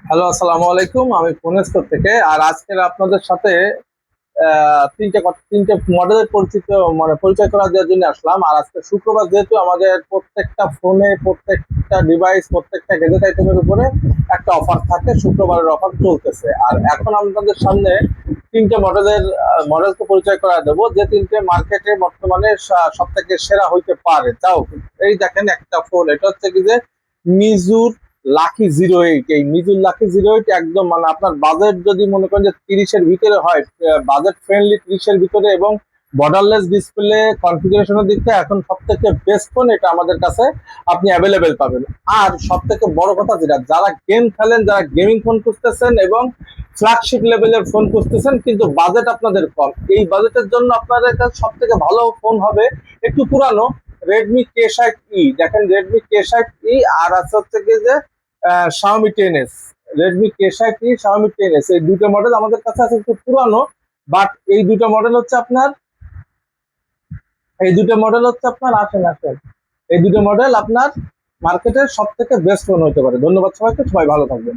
Hello, আসসালামু আলাইকুম। আমি ফোন স্টোর থেকে। আর আজকের আপনাদের সাথে তিনটে মডেলের পরিচয় করা দেওয়ার জন্য আসলাম। আর আজকে শুক্রবার, যেহেতু আমাদের প্রত্যেকটা ফোনে, প্রত্যেকটা ডিভাইস, প্রত্যেকটা গ্যাজেট আইটেমের উপরে একটা অফার থাকে। শুক্রবারের অফার চলতেছে। আর এখন আপনাদের সামনে তিনটে মডেলকে পরিচয় করা দেবো, যে তিনটে মার্কেটে বর্তমানে সব থেকে সেরা হইতে পারে। তাও এই দেখেন একটা ফোন, এটা হচ্ছে কি যে মিজুর লাকি 08। এই মিজুর লাকি 08 একদম আপনার বাজেট যদি মনে করেন যে 30-এর ভিতরে হয়, বাজেট ফ্রেন্ডলি 30-এর ভিতরে, এবং বর্ডারলেস ডিসপ্লে কনফিগারেশনের দিক থেকে এখন সব থেকে বেস্ট ফোন এটা আমাদের কাছে আপনি অ্যাভেলেবেল পাবেন। আর সব থেকে বড় কথা, যেটা যারা গেম খেলেন, যারা গেমিং ফোন খুঁজতেছেন এবং ফ্ল্যাগশিপ লেভেলের ফোন খুঁজতেছেন কিন্তু বাজেট আপনাদের কম, এই বাজেটের জন্য আপনাদের কাছে সব থেকে ভালো ফোন হবে একটু পুরানো Redmi K60E। দেখেন Redmi K60E, আর আছে হচ্ছে কি যে Xiaomi 10s। Redmi K60E, Xiaomi 10s, এই দুটো মডেল আমাদের কাছে আছে, একটু পুরানো। বাট এই দুটো মডেল হচ্ছে আপনার আসেন, এই দুটো মডেল আপনার মার্কেটের সব থেকে বেস্ট ফোন হতে পারে। ধন্যবাদ সবাইকে, সবাই ভালো থাকবেন।